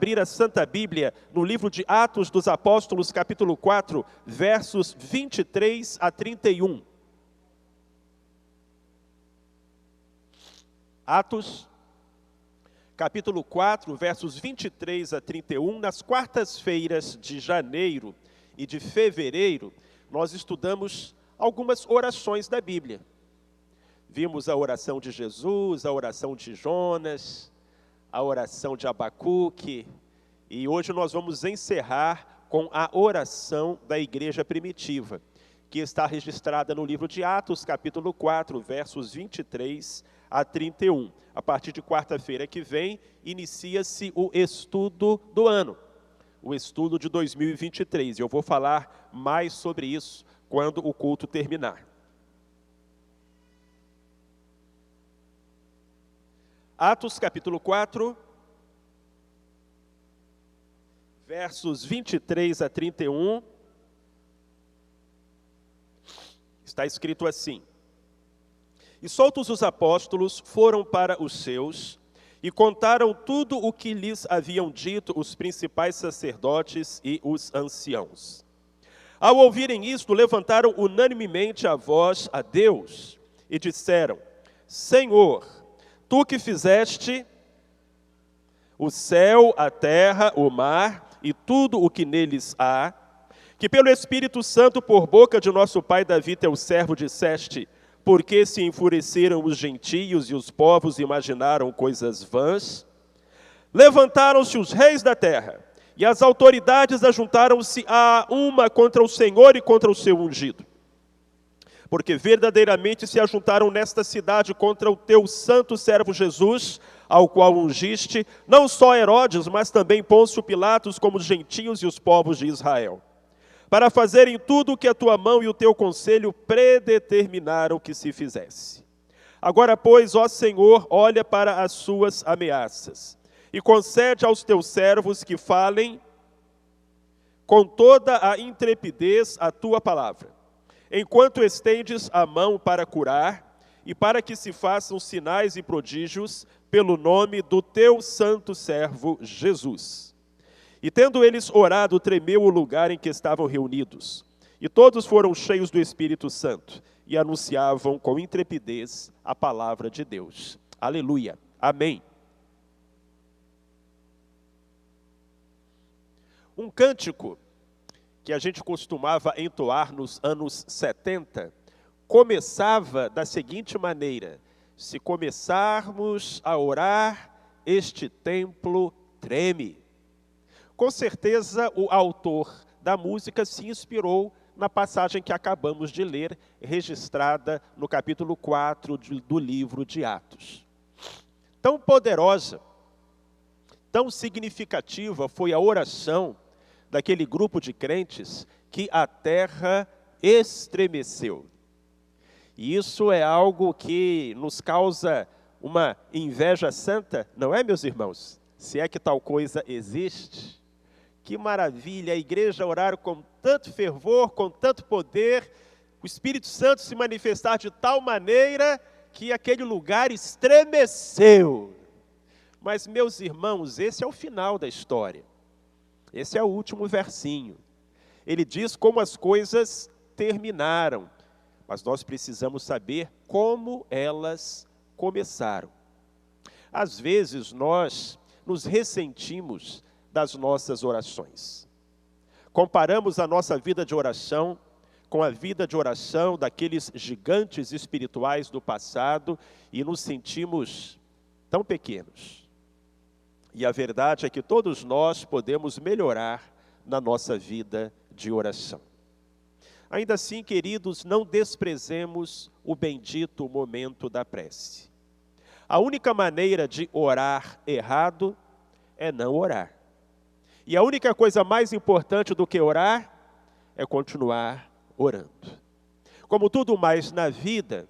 abrir a Santa Bíblia no livro de Atos dos Apóstolos, capítulo 4, versos 23 a 31. Atos, capítulo 4, versos 23 a 31. Nas quartas-feiras de janeiro e de fevereiro, nós estudamos algumas orações da Bíblia. Vimos a oração de Jesus, a oração de Jonas, a oração de Abacuque, e hoje nós vamos encerrar com a oração da igreja primitiva, que está registrada no livro de Atos, capítulo 4, versos 23 a 31. A partir de quarta-feira que vem, inicia-se o estudo do ano, o estudo de 2023. Eu vou falar mais sobre isso quando o culto terminar. Atos capítulo 4, versos 23 a 31, está escrito assim: E soltos os apóstolos foram para os seus, e contaram tudo o que lhes haviam dito os principais sacerdotes e os anciãos. Ao ouvirem isto, levantaram unanimemente a voz a Deus, e disseram: Senhor, Tu que fizeste o céu, a terra, o mar e tudo o que neles há, que pelo Espírito Santo por boca de nosso pai Davi, teu servo, disseste: porque se enfureceram os gentios e os povos imaginaram coisas vãs? Levantaram-se os reis da terra, e as autoridades ajuntaram-se a uma contra o Senhor e contra o seu ungido. Porque verdadeiramente se ajuntaram nesta cidade contra o teu santo servo Jesus, ao qual ungiste, não só Herodes, mas também Pôncio Pilatos, como os gentios e os povos de Israel, para fazerem tudo o que a tua mão e o teu conselho predeterminaram que se fizesse. Agora, pois, ó Senhor, olha para as suas ameaças, e concede aos teus servos que falem com toda a intrepidez a tua palavra, enquanto estendes a mão para curar, e para que se façam sinais e prodígios pelo nome do teu santo servo Jesus. E tendo eles orado, tremeu o lugar em que estavam reunidos. E todos foram cheios do Espírito Santo, e anunciavam com intrepidez a palavra de Deus. Aleluia. Amém. Um cântico que a gente costumava entoar nos anos 70, começava da seguinte maneira: se começarmos a orar, este templo treme. Com certeza o autor da música se inspirou na passagem que acabamos de ler, registrada no capítulo 4 do livro de Atos. Tão poderosa, tão significativa foi a oração daquele grupo de crentes que a terra estremeceu. E isso é algo que nos causa uma inveja santa, não é, meus irmãos? Se é que tal coisa existe. Que maravilha, a igreja orar com tanto fervor, com tanto poder, o Espírito Santo se manifestar de tal maneira que aquele lugar estremeceu. Mas, meus irmãos, esse é o final da história. Esse é o último versinho. Ele diz como as coisas terminaram, mas nós precisamos saber como elas começaram. Às vezes nós nos ressentimos das nossas orações. Comparamos a nossa vida de oração com a vida de oração daqueles gigantes espirituais do passado e nos sentimos tão pequenos. E a verdade é que todos nós podemos melhorar na nossa vida de oração. Ainda assim, queridos, não desprezemos o bendito momento da prece. A única maneira de orar errado é não orar. E a única coisa mais importante do que orar é continuar orando. Como tudo mais na vida,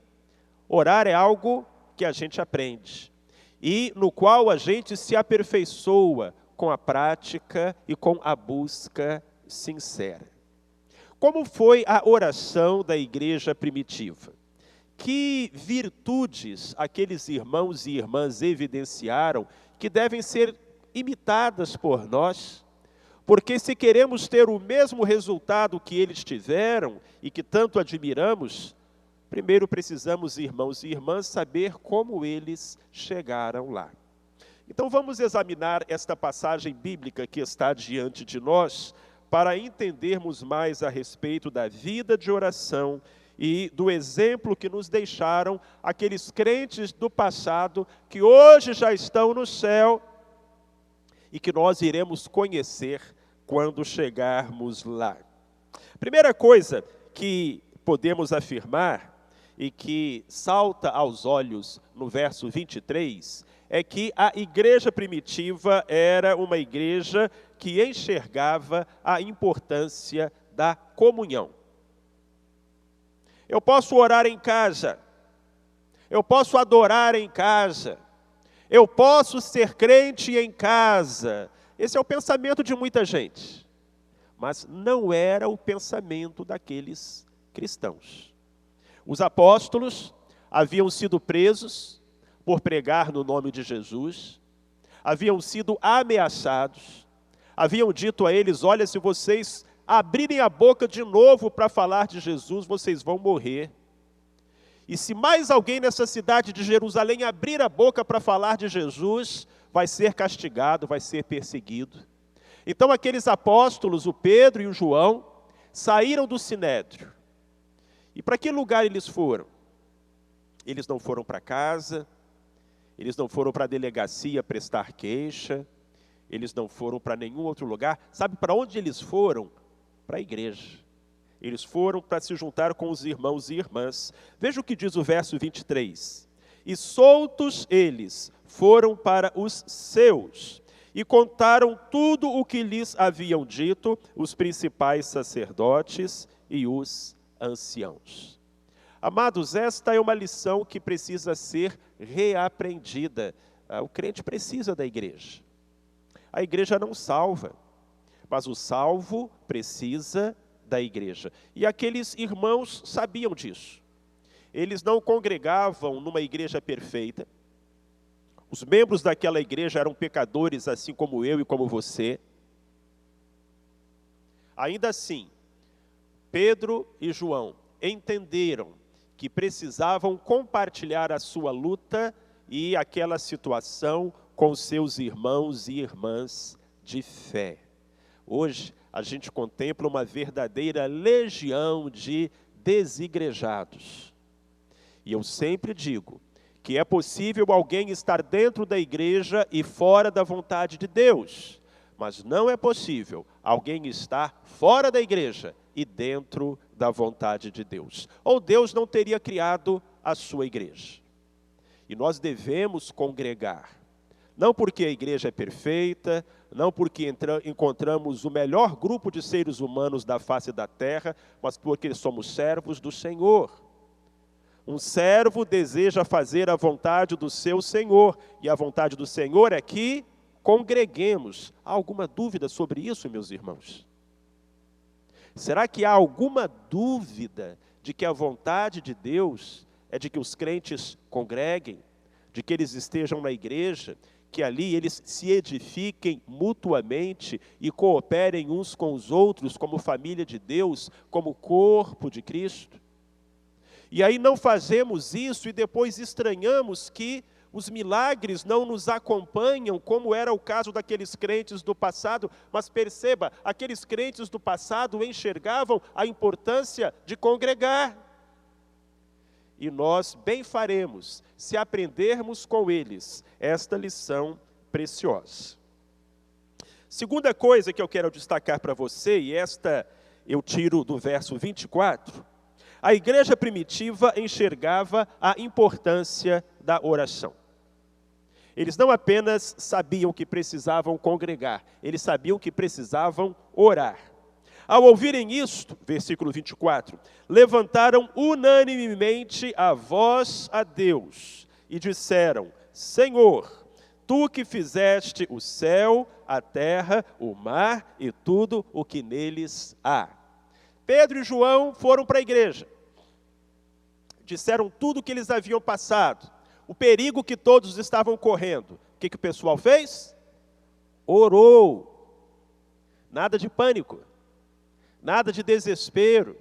orar é algo que a gente aprende e no qual a gente se aperfeiçoa com a prática e com a busca sincera. Como foi a oração da igreja primitiva? Que virtudes aqueles irmãos e irmãs evidenciaram que devem ser imitadas por nós, porque se queremos ter o mesmo resultado que eles tiveram e que tanto admiramos, primeiro precisamos, irmãos e irmãs, saber como eles chegaram lá. Então vamos examinar esta passagem bíblica que está diante de nós, para entendermos mais a respeito da vida de oração e do exemplo que nos deixaram aqueles crentes do passado que hoje já estão no céu e que nós iremos conhecer quando chegarmos lá. Primeira coisa que podemos afirmar e que salta aos olhos no verso 23 é que a igreja primitiva era uma igreja que enxergava a importância da comunhão. Eu posso orar em casa, eu posso adorar em casa, eu posso ser crente em casa. Esse é o pensamento de muita gente, mas não era o pensamento daqueles cristãos. Os apóstolos haviam sido presos por pregar no nome de Jesus, haviam sido ameaçados, haviam dito a eles: olha, se vocês abrirem a boca de novo para falar de Jesus, vocês vão morrer. E se mais alguém nessa cidade de Jerusalém abrir a boca para falar de Jesus, vai ser castigado, vai ser perseguido. Então aqueles apóstolos, o Pedro e o João, saíram do Sinédrio. E para que lugar eles foram? Eles não foram para casa, eles não foram para a delegacia prestar queixa, eles não foram para nenhum outro lugar. Sabe para onde eles foram? Para a igreja. Eles foram para se juntar com os irmãos e irmãs. Veja o que diz o verso 23. E soltos eles foram para os seus, e contaram tudo o que lhes haviam dito os principais sacerdotes e os anciãos. Amados, esta é uma lição que precisa ser reaprendida. O crente precisa da igreja. A igreja não salva, mas o salvo precisa da igreja. E aqueles irmãos sabiam disso. Eles não congregavam numa igreja perfeita. Os membros daquela igreja eram pecadores, assim como eu e como você. Ainda assim, Pedro e João entenderam que precisavam compartilhar a sua luta e aquela situação com seus irmãos e irmãs de fé. Hoje, a gente contempla uma verdadeira legião de desigrejados. E eu sempre digo que é possível alguém estar dentro da igreja e fora da vontade de Deus, mas não é possível alguém estar fora da igreja e dentro da vontade de Deus. Ou Deus não teria criado a sua igreja. E nós devemos congregar. Não porque a igreja é perfeita, não porque encontramos o melhor grupo de seres humanos da face da terra, mas porque somos servos do Senhor. Um servo deseja fazer a vontade do seu Senhor, e a vontade do Senhor é que congreguemos. Há alguma dúvida sobre isso, meus irmãos? Será que há alguma dúvida de que a vontade de Deus é de que os crentes congreguem, de que eles estejam na igreja, que ali eles se edifiquem mutuamente e cooperem uns com os outros como família de Deus, como corpo de Cristo? E aí não fazemos isso e depois estranhamos que os milagres não nos acompanham, como era o caso daqueles crentes do passado. Mas perceba, aqueles crentes do passado enxergavam a importância de congregar. E nós bem faremos se aprendermos com eles esta lição preciosa. Segunda coisa que eu quero destacar para você, e esta eu tiro do verso 24, a igreja primitiva enxergava a importância da oração. Eles não apenas sabiam que precisavam congregar, eles sabiam que precisavam orar. Ao ouvirem isto, versículo 24, levantaram unanimemente a voz a Deus e disseram: Senhor, tu que fizeste o céu, a terra, o mar e tudo o que neles há. Pedro e João foram para a igreja. Disseram tudo o que eles haviam passado, o perigo que todos estavam correndo. O que o pessoal fez? orou. Nada de pânico, nada de desespero,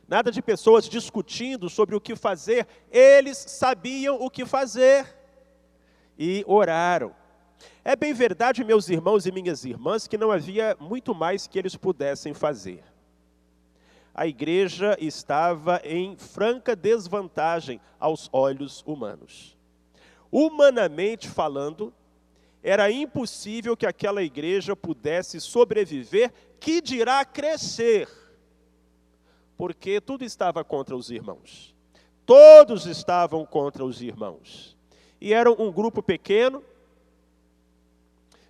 nada de pessoas discutindo sobre o que fazer. Eles sabiam o que fazer e oraram. É bem verdade, meus irmãos e minhas irmãs, que não havia muito mais que eles pudessem fazer. A igreja estava em franca desvantagem aos olhos humanos. Humanamente falando, era impossível que aquela igreja pudesse sobreviver, que dirá crescer, porque tudo estava contra os irmãos. Todos estavam contra os irmãos. E era um grupo pequeno,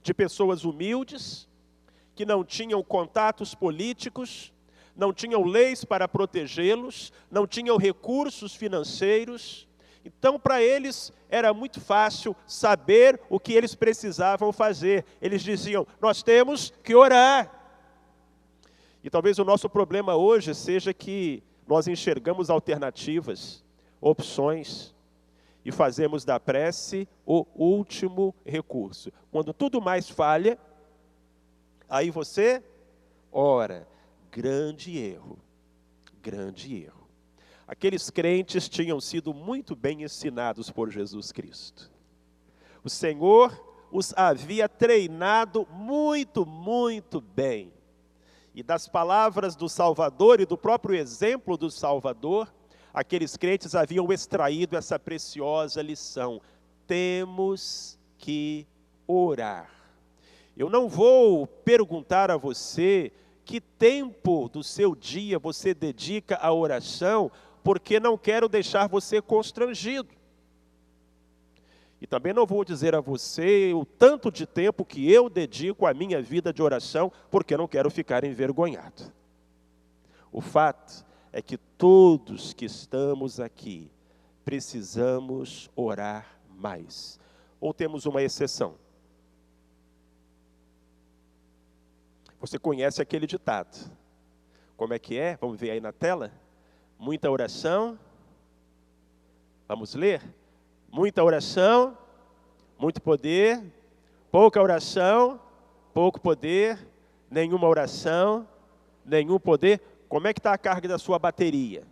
de pessoas humildes, que não tinham contatos políticos, não tinham leis para protegê-los, não tinham recursos financeiros. Então, para eles, era muito fácil saber o que eles precisavam fazer. Eles diziam, nós temos que orar. E talvez o nosso problema hoje seja que nós enxergamos alternativas, opções, e fazemos da prece o último recurso. Quando tudo mais falha, aí você ora. Grande erro, grande erro. Aqueles crentes tinham sido muito bem ensinados por Jesus Cristo. O Senhor os havia treinado muito, muito bem. E das palavras do Salvador e do próprio exemplo do Salvador, aqueles crentes haviam extraído essa preciosa lição. Temos que orar. Eu não vou perguntar a você que tempo do seu dia você dedica à oração, porque não quero deixar você constrangido. E também não vou dizer a você o tanto de tempo que eu dedico à minha vida de oração, porque não quero ficar envergonhado. O fato é que todos que estamos aqui precisamos orar mais. Ou temos uma exceção? Você conhece aquele ditado. Como é que é? Vamos ver aí na tela? Muita oração. Vamos ler? Muita oração, muito poder. Pouca oração, pouco poder. Nenhuma oração, nenhum poder. Como é que está a carga da sua bateria?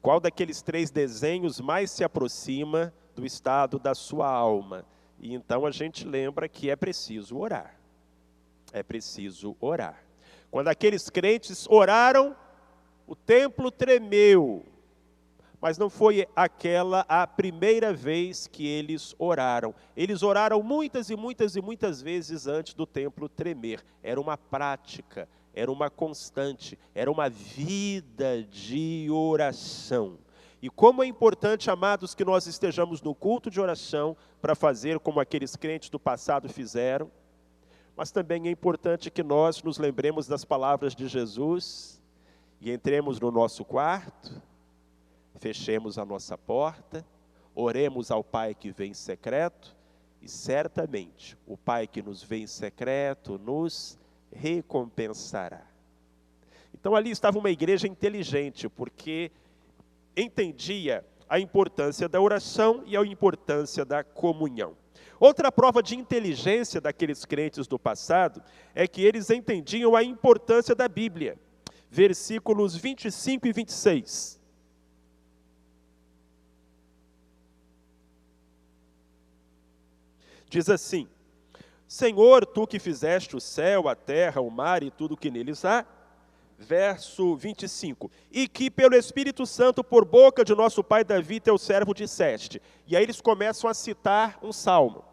Qual daqueles 3 desenhos mais se aproxima do estado da sua alma? E então a gente lembra que é preciso orar. É preciso orar. Quando aqueles crentes oraram, o templo tremeu. Mas não foi aquela a primeira vez que eles oraram. Eles oraram muitas e muitas e muitas vezes antes do templo tremer. Era uma prática, era uma constante, era uma vida de oração. E como é importante, amados, que nós estejamos no culto de oração para fazer como aqueles crentes do passado fizeram. Mas também é importante que nós nos lembremos das palavras de Jesus e entremos no nosso quarto, fechemos a nossa porta, oremos ao Pai que vem em secreto e certamente o Pai que nos vê em secreto nos recompensará. Então ali estava uma igreja inteligente, porque entendia a importância da oração e a importância da comunhão. Outra prova de inteligência daqueles crentes do passado é que eles entendiam a importância da Bíblia. Versículos 25 e 26. Diz assim: Senhor, tu que fizeste o céu, a terra, o mar e tudo o que neles há. Verso 25, e que pelo Espírito Santo, por boca de nosso pai Davi, teu servo, disseste. E aí eles começam a citar um salmo,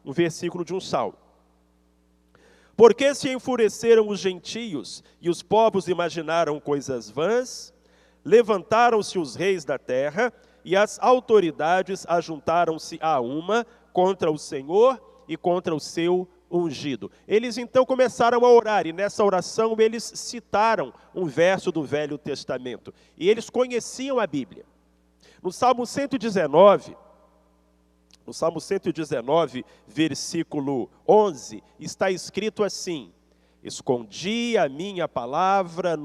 um versículo de um salmo. Porque se enfureceram os gentios, e os povos imaginaram coisas vãs, levantaram-se os reis da terra, e as autoridades ajuntaram-se a uma contra o Senhor e contra o seu ungido. Eles então começaram a orar, e nessa oração eles citaram um verso do Velho Testamento. E eles conheciam a Bíblia. No Salmo 119, versículo 11, está escrito assim: escondi a tua palavra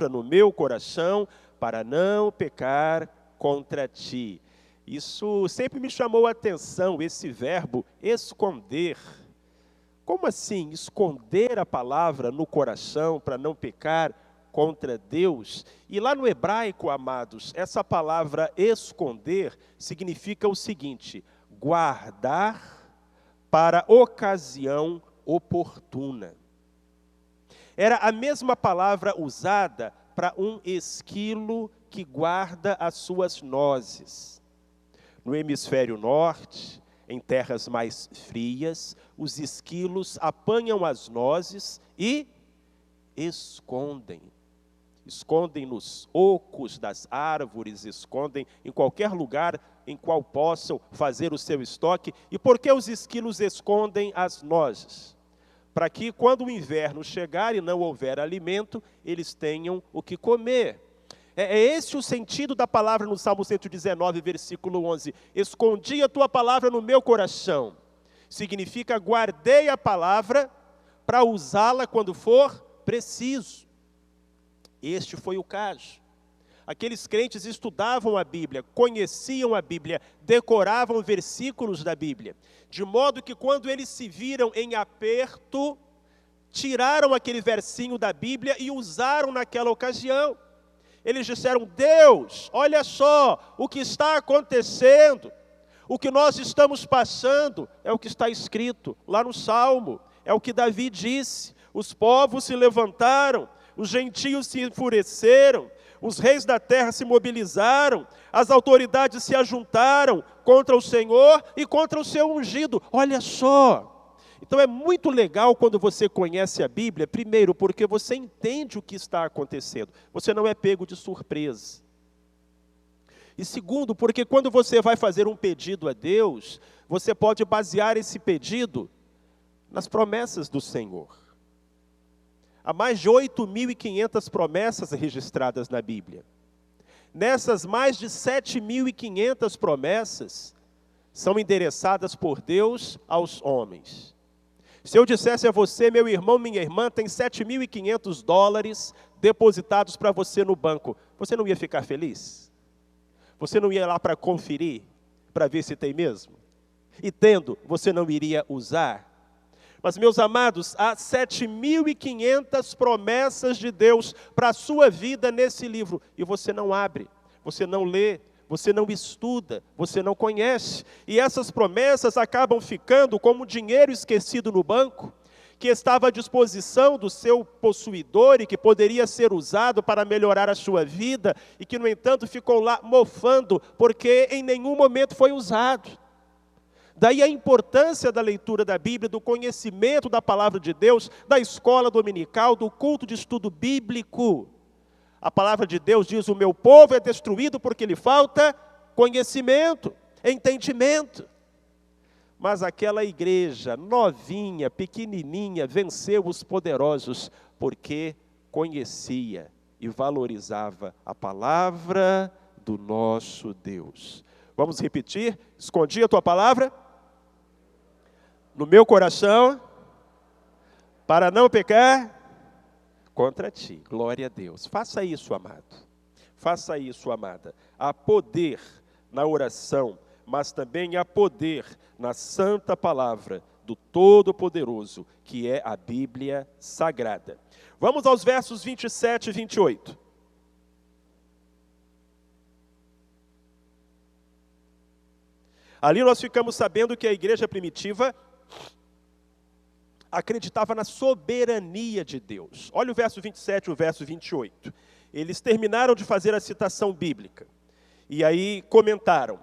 no meu coração, para não pecar contra ti. Isso sempre me chamou a atenção, esse verbo esconder. Como assim esconder a palavra no coração para não pecar contra Deus? E lá no hebraico, amados, essa palavra esconder significa o seguinte: guardar para ocasião oportuna. Era a mesma palavra usada para um esquilo que guarda as suas nozes. No hemisfério norte, em terras mais frias, os esquilos apanham as nozes e escondem. Escondem nos ocos das árvores, escondem em qualquer lugar em qual possam fazer o seu estoque. E por que os esquilos escondem as nozes? Para que quando o inverno chegar e não houver alimento, eles tenham o que comer. É esse o sentido da palavra no Salmo 119, versículo 11. Escondi a tua palavra no meu coração. Significa guardei a palavra para usá-la quando for preciso. Este foi o caso. Aqueles crentes estudavam a Bíblia, conheciam a Bíblia, decoravam versículos da Bíblia. De modo que quando eles se viram em aperto, tiraram aquele versinho da Bíblia e usaram naquela ocasião. Eles disseram: Deus, olha só o que está acontecendo. O que nós estamos passando é o que está escrito lá no Salmo. É o que Davi disse. Os povos se levantaram, os gentios se enfureceram, os reis da terra se mobilizaram, as autoridades se ajuntaram contra o Senhor e contra o seu ungido. Olha só. Então é muito legal quando você conhece a Bíblia, primeiro porque você entende o que está acontecendo, você não é pego de surpresa. E segundo, porque quando você vai fazer um pedido a Deus, você pode basear esse pedido nas promessas do Senhor. Há mais de 8.500 promessas registradas na Bíblia. Nessas mais de 7.500 promessas são endereçadas por Deus aos homens. Se eu dissesse a você, meu irmão, minha irmã, tem $7.500 depositados para você no banco, você não ia ficar feliz? Você não ia lá para conferir, para ver se tem mesmo? E tendo, você não iria usar? Mas, meus amados, há 7.500 promessas de Deus para a sua vida nesse livro, e você não abre, você não lê, você não estuda, você não conhece. E essas promessas acabam ficando como dinheiro esquecido no banco, que estava à disposição do seu possuidor e que poderia ser usado para melhorar a sua vida, e que, no entanto, ficou lá mofando, porque em nenhum momento foi usado. Daí a importância da leitura da Bíblia, do conhecimento da palavra de Deus, da escola dominical, do culto de estudo bíblico. A palavra de Deus diz: o meu povo é destruído porque lhe falta conhecimento, entendimento. Mas aquela igreja novinha, pequenininha, venceu os poderosos porque conhecia e valorizava a palavra do nosso Deus. Vamos repetir? Escondi a tua palavra no meu coração para não pecar contra ti. Glória a Deus. Faça isso, amado. Faça isso, amada. Há poder na oração, mas também há poder na santa palavra do Todo-Poderoso, que é a Bíblia Sagrada. Vamos aos versos 27 e 28. Ali nós ficamos sabendo que a igreja primitiva acreditava na soberania de Deus. Olha o verso 27 e o verso 28. Eles terminaram de fazer a citação bíblica. E aí comentaram: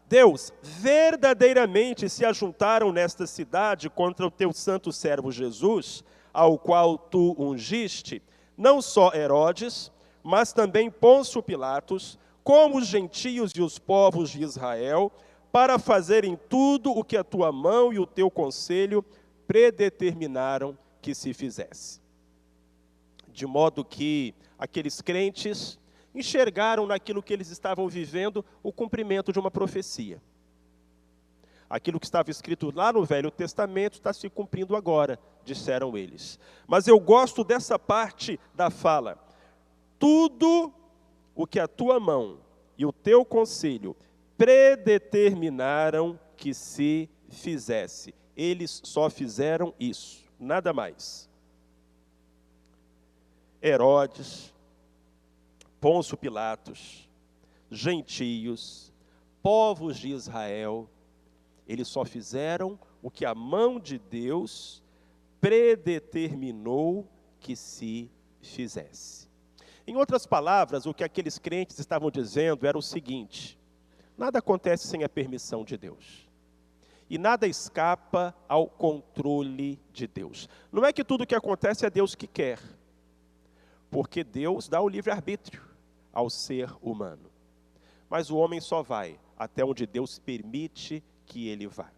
Deus, verdadeiramente se ajuntaram nesta cidade contra o teu santo servo Jesus, ao qual tu ungiste, não só Herodes, mas também Pôncio Pilatos, como os gentios e os povos de Israel, para fazerem tudo o que a tua mão e o teu conselho predeterminaram que se fizesse. De modo que aqueles crentes enxergaram naquilo que eles estavam vivendo o cumprimento de uma profecia. Aquilo que estava escrito lá no Velho Testamento está se cumprindo agora, disseram eles. Mas eu gosto dessa parte da fala: tudo o que a tua mão e o teu conselho predeterminaram que se fizesse. Eles só fizeram isso, nada mais. Herodes, Pôncio Pilatos, gentios, povos de Israel, eles só fizeram o que a mão de Deus predeterminou que se fizesse. Em outras palavras, o que aqueles crentes estavam dizendo era o seguinte: nada acontece sem a permissão de Deus. E nada escapa ao controle de Deus. Não é que tudo que acontece é Deus que quer, porque Deus dá o livre-arbítrio ao ser humano. Mas o homem só vai até onde Deus permite que ele vá.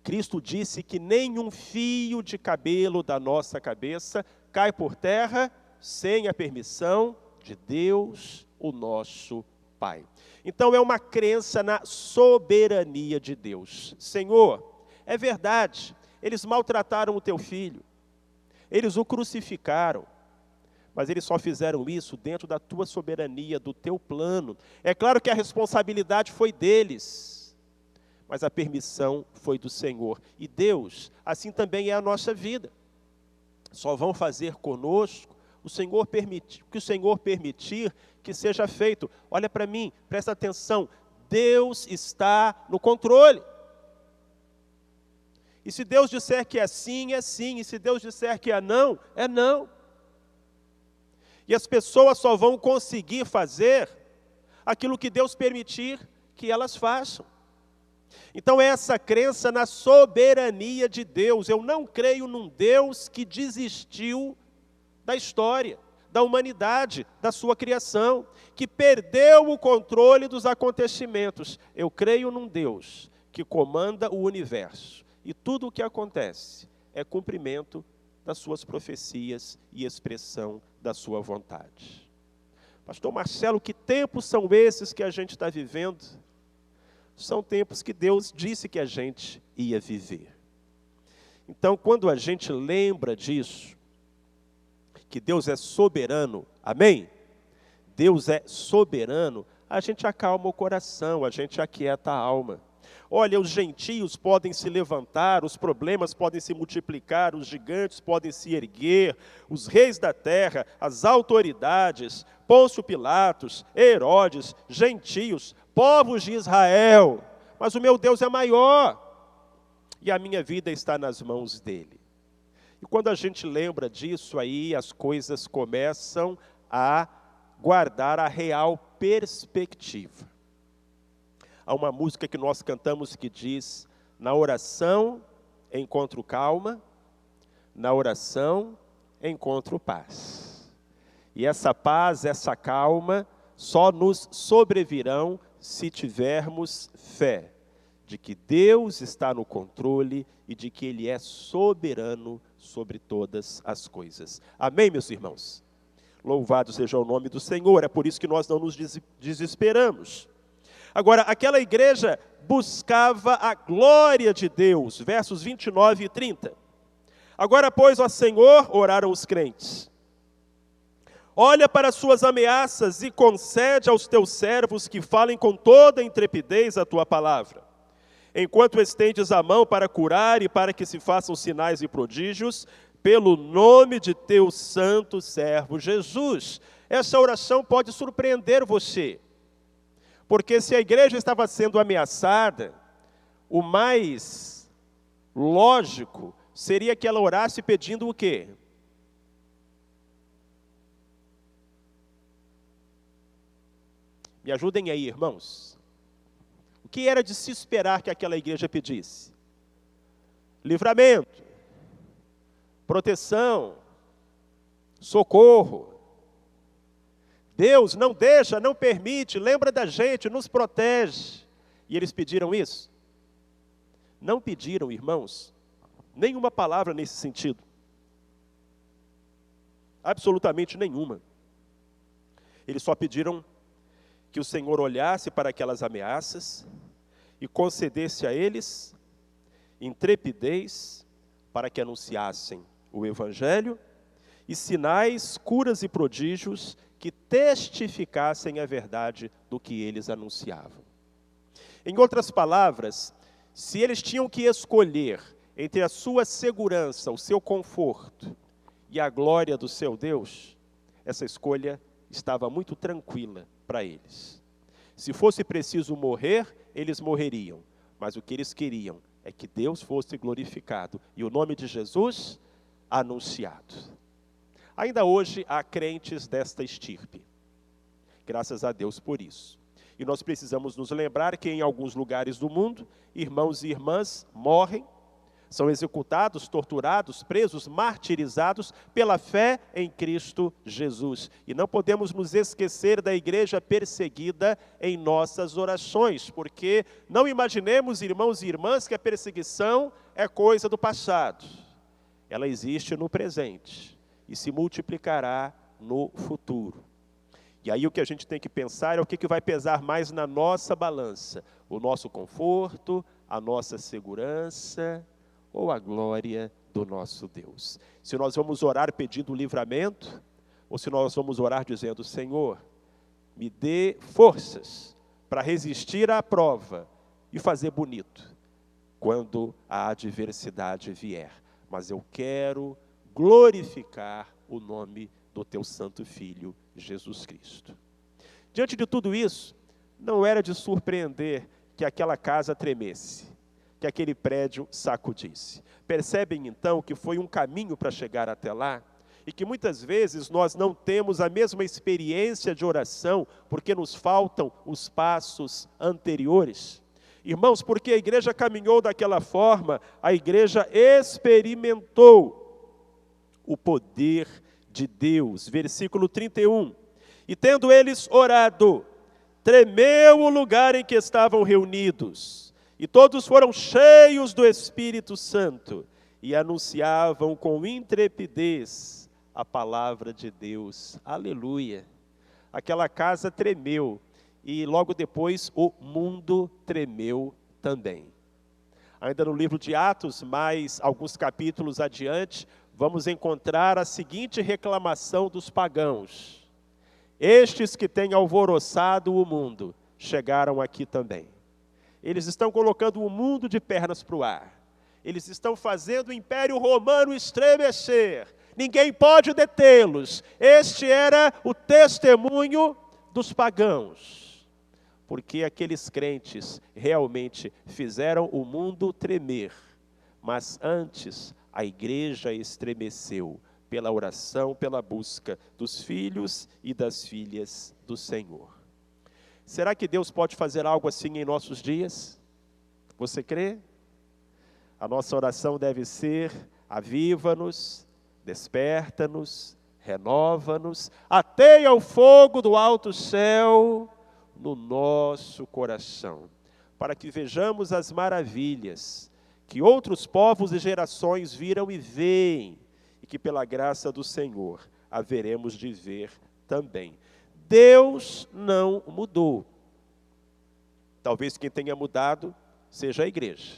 Cristo disse que nenhum fio de cabelo da nossa cabeça cai por terra sem a permissão de Deus, o nosso Pai. Então é uma crença na soberania de Deus. Senhor, é verdade, eles maltrataram o teu filho, eles o crucificaram, mas eles só fizeram isso dentro da tua soberania, do teu plano. É claro que a responsabilidade foi deles, mas a permissão foi do Senhor. E Deus, assim também é a nossa vida. Só vão fazer conosco o Senhor permitir, que o Senhor permitir que seja feito. Olha para mim, presta atenção. Deus está no controle. E se Deus disser que é sim, é sim. E se Deus disser que é não, é não. E as pessoas só vão conseguir fazer aquilo que Deus permitir que elas façam. Então é essa crença na soberania de Deus. Eu não creio num Deus que desistiu da história, da humanidade, da sua criação, que perdeu o controle dos acontecimentos. Eu creio num Deus que comanda o universo. E tudo o que acontece é cumprimento das suas profecias e expressão da sua vontade. Pastor Marcelo, que tempos são esses que a gente está vivendo? São tempos que Deus disse que a gente ia viver. Então, quando a gente lembra disso, que Deus é soberano, amém? Deus é soberano, a gente acalma o coração, a gente aquieta a alma. Olha, os gentios podem se levantar, os problemas podem se multiplicar, os gigantes podem se erguer, os reis da terra, as autoridades, Pôncio Pilatos, Herodes, gentios, povos de Israel, mas o meu Deus é maior, e a minha vida está nas mãos dele. E quando a gente lembra disso aí, as coisas começam a guardar a real perspectiva. Há uma música que nós cantamos que diz: na oração encontro calma, na oração encontro paz. E essa paz, essa calma, só nos sobrevirão se tivermos fé de que Deus está no controle e de que Ele é soberano sobre todas as coisas. Amém, meus irmãos? Louvado seja o nome do Senhor, é por isso que nós não nos desesperamos. Agora, aquela igreja buscava a glória de Deus, versos 29 e 30. Agora, pois, ó Senhor, oraram os crentes. Olha para as suas ameaças e concede aos teus servos que falem com toda intrepidez a tua palavra. Enquanto estendes a mão para curar e para que se façam sinais e prodígios, pelo nome de teu santo servo Jesus. Essa oração pode surpreender você. Porque se a igreja estava sendo ameaçada, o mais lógico seria que ela orasse pedindo o quê? Me ajudem aí, irmãos. O que era de se esperar que aquela igreja pedisse? Livramento, proteção, socorro. Deus não deixa, não permite, lembra da gente, nos protege. E eles pediram isso? Não pediram, irmãos, nenhuma palavra nesse sentido. Absolutamente nenhuma. Eles só pediram que o Senhor olhasse para aquelas ameaças e concedesse a eles intrepidez para que anunciassem o Evangelho e sinais, curas e prodígios que testificassem a verdade do que eles anunciavam. Em outras palavras, se eles tinham que escolher entre a sua segurança, o seu conforto e a glória do seu Deus, essa escolha estava muito tranquila para eles. Se fosse preciso morrer, eles morreriam, mas o que eles queriam é que Deus fosse glorificado e o nome de Jesus anunciado. Ainda hoje há crentes desta estirpe, graças a Deus por isso. E nós precisamos nos lembrar que em alguns lugares do mundo, irmãos e irmãs morrem, são executados, torturados, presos, martirizados pela fé em Cristo Jesus. E não podemos nos esquecer da igreja perseguida em nossas orações, porque não imaginemos, irmãos e irmãs, que a perseguição é coisa do passado. Ela existe no presente e se multiplicará no futuro. E aí o que a gente tem que pensar é o que vai pesar mais na nossa balança: o nosso conforto, a nossa segurança ou a glória do nosso Deus. Se nós vamos orar pedindo livramento, ou se nós vamos orar dizendo: Senhor, me dê forças para resistir à prova e fazer bonito quando a adversidade vier. Mas eu quero glorificar o nome do teu santo Filho, Jesus Cristo. Diante de tudo isso, não era de surpreender que aquela casa tremesse, que aquele prédio sacudisse. Percebem então que foi um caminho para chegar até lá? E que muitas vezes nós não temos a mesma experiência de oração, porque nos faltam os passos anteriores. Irmãos, porque a igreja caminhou daquela forma, a igreja experimentou o poder de Deus. Versículo 31. E tendo eles orado, tremeu o lugar em que estavam reunidos, e todos foram cheios do Espírito Santo, e anunciavam com intrepidez a palavra de Deus. Aleluia! Aquela casa tremeu, e logo depois o mundo tremeu também. Ainda no livro de Atos, mais alguns capítulos adiante, vamos encontrar a seguinte reclamação dos pagãos: estes que têm alvoroçado o mundo, chegaram aqui também. Eles estão colocando o mundo de pernas para o ar. Eles estão fazendo o Império Romano estremecer. Ninguém pode detê-los. Este era o testemunho dos pagãos. Porque aqueles crentes realmente fizeram o mundo tremer. Mas antes, a igreja estremeceu pela oração, pela busca dos filhos e das filhas do Senhor. Será que Deus pode fazer algo assim em nossos dias? Você crê? A nossa oração deve ser: aviva-nos, desperta-nos, renova-nos, ateia o fogo do alto céu no nosso coração, para que vejamos as maravilhas que outros povos e gerações viram e veem, e que pela graça do Senhor haveremos de ver também. Deus não mudou. Talvez quem tenha mudado seja a igreja.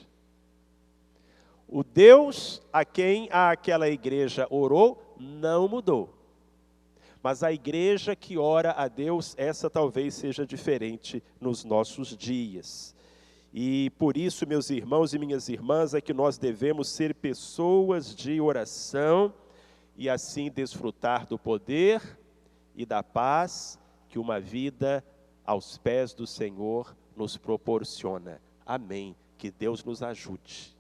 O Deus a quem aquela igreja orou não mudou. Mas a igreja que ora a Deus, essa talvez seja diferente nos nossos dias. E por isso, meus irmãos e minhas irmãs, é que nós devemos ser pessoas de oração e assim desfrutar do poder e da paz que uma vida aos pés do Senhor nos proporciona. Amém. Que Deus nos ajude.